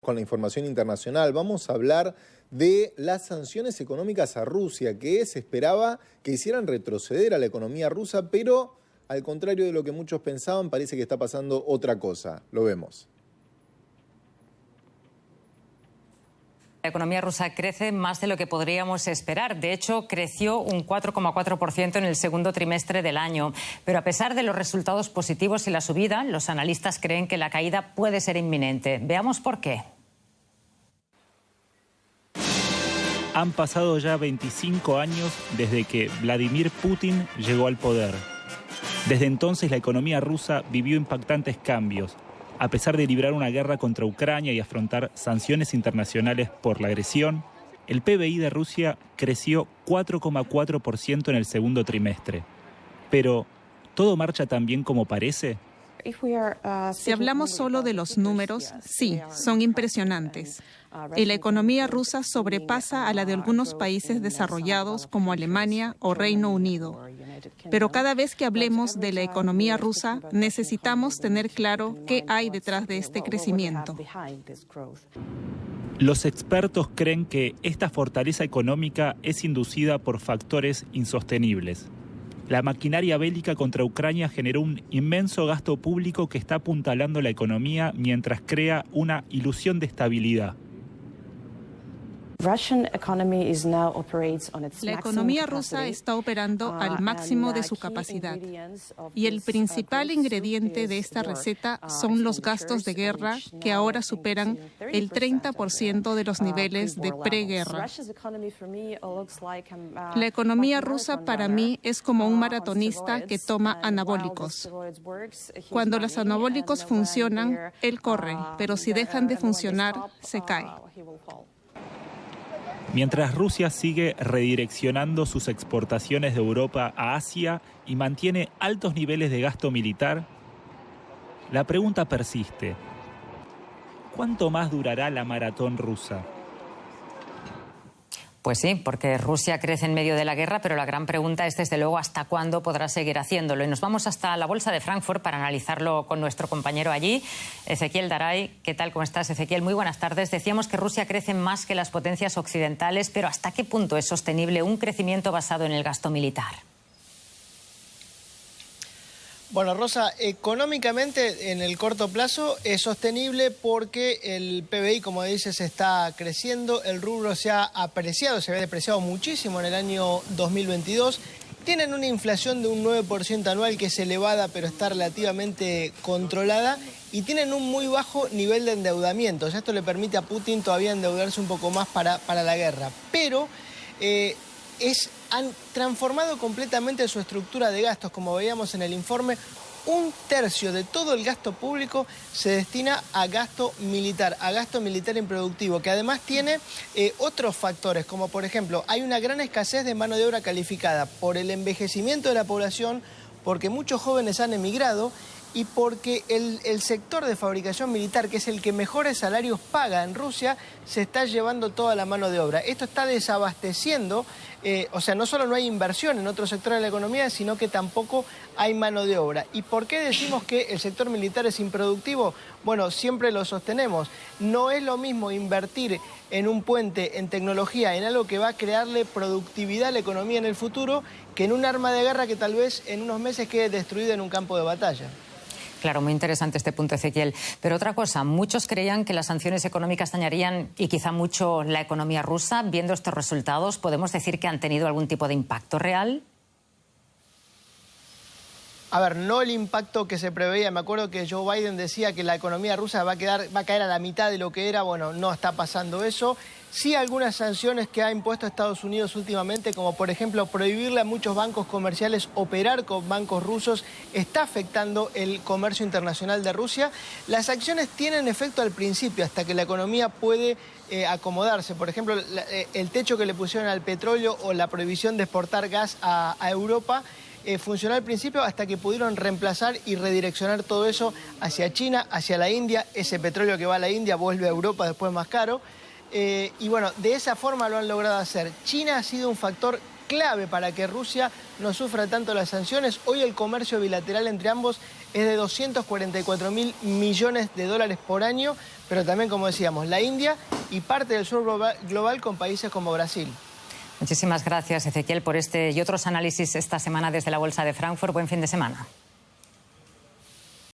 Con la información internacional vamos a hablar de las sanciones económicas a Rusia, que se esperaba que hicieran retroceder a la economía rusa, pero al contrario de lo que muchos pensaban, parece que está pasando otra cosa. Lo vemos. La economía rusa crece más de lo que podríamos esperar. De hecho, creció un 4,4% en el segundo trimestre del año. Pero a pesar de los resultados positivos y la subida, los analistas creen que la caída puede ser inminente. Veamos por qué. Han pasado ya 25 años desde que Vladimir Putin llegó al poder. Desde entonces la economía rusa vivió impactantes cambios. A pesar de librar una guerra contra Ucrania y afrontar sanciones internacionales por la agresión, el PBI de Rusia creció 4,4% en el segundo trimestre. Pero, ¿todo marcha tan bien como parece? Si hablamos solo de los números, sí, son impresionantes. Y la economía rusa sobrepasa a la de algunos países desarrollados como Alemania o Reino Unido. Pero cada vez que hablemos de la economía rusa, necesitamos tener claro qué hay detrás de este crecimiento. Los expertos creen que esta fortaleza económica es inducida por factores insostenibles. La maquinaria bélica contra Ucrania generó un inmenso gasto público que está apuntalando la economía mientras crea una ilusión de estabilidad. La economía rusa está operando al máximo de su capacidad y el principal ingrediente de esta receta son los gastos de guerra que ahora superan el 30% de los niveles de preguerra. La economía rusa para mí es como un maratonista que toma anabólicos. Cuando los anabólicos funcionan, él corre, pero si dejan de funcionar, se cae. Mientras Rusia sigue redireccionando sus exportaciones de Europa a Asia y mantiene altos niveles de gasto militar, la pregunta persiste: ¿cuánto más durará la maratón rusa? Pues sí, porque Rusia crece en medio de la guerra, pero la gran pregunta es, desde luego, ¿hasta cuándo podrá seguir haciéndolo? Y nos vamos hasta la Bolsa de Frankfurt para analizarlo con nuestro compañero allí, Ezequiel Daray. ¿Qué tal? ¿Cómo estás, Ezequiel? Muy buenas tardes. Decíamos que Rusia crece más que las potencias occidentales, pero ¿hasta qué punto es sostenible un crecimiento basado en el gasto militar? Bueno, Rosa, económicamente en el corto plazo es sostenible porque el PBI, como dices, está creciendo, el rublo se ha apreciado, se había depreciado muchísimo en el año 2022, tienen una inflación de un 9% anual que es elevada pero está relativamente controlada y tienen un muy bajo nivel de endeudamiento. O sea, esto le permite a Putin todavía endeudarse un poco más para la guerra, pero han transformado completamente su estructura de gastos. Como veíamos en el informe, un tercio de todo el gasto público se destina a gasto militar improductivo, que además tiene otros factores, como por ejemplo, hay una gran escasez de mano de obra calificada por el envejecimiento de la población, porque muchos jóvenes han emigrado y porque el sector de fabricación militar, que es el que mejores salarios paga en Rusia, se está llevando toda la mano de obra. Esto está desabasteciendo, o sea, no solo no hay inversión en otros sectores de la economía, sino que tampoco hay mano de obra. ¿Y por qué decimos que el sector militar es improductivo? Bueno, siempre lo sostenemos. No es lo mismo invertir en un puente, en tecnología, en algo que va a crearle productividad a la economía en el futuro, que en un arma de guerra que tal vez en unos meses quede destruida en un campo de batalla. Claro, muy interesante este punto, Ezequiel. Pero otra cosa, muchos creían que las sanciones económicas dañarían y quizá mucho la economía rusa. Viendo estos resultados, ¿podemos decir que han tenido algún tipo de impacto real? A ver, no el impacto que se preveía. Me acuerdo que Joe Biden decía que la economía rusa va a caer a la mitad de lo que era. Bueno, no está pasando eso. Sí, algunas sanciones que ha impuesto Estados Unidos últimamente, como por ejemplo prohibirle a muchos bancos comerciales operar con bancos rusos, está afectando el comercio internacional de Rusia. Las acciones tienen efecto al principio, hasta que la economía puede acomodarse. Por ejemplo, el techo que le pusieron al petróleo o la prohibición de exportar gas a Europa funcionó al principio, hasta que pudieron reemplazar y redireccionar todo eso hacia China, hacia la India. Ese petróleo que va a la India vuelve a Europa después más caro. Y bueno, de esa forma lo han logrado hacer. China ha sido un factor clave para que Rusia no sufra tanto las sanciones. Hoy el comercio bilateral entre ambos es de 244.000 millones de dólares por año, pero también, como decíamos, la India y parte del sur global con países como Brasil. Muchísimas gracias, Ezequiel, por este y otros análisis esta semana desde la Bolsa de Frankfurt. Buen fin de semana.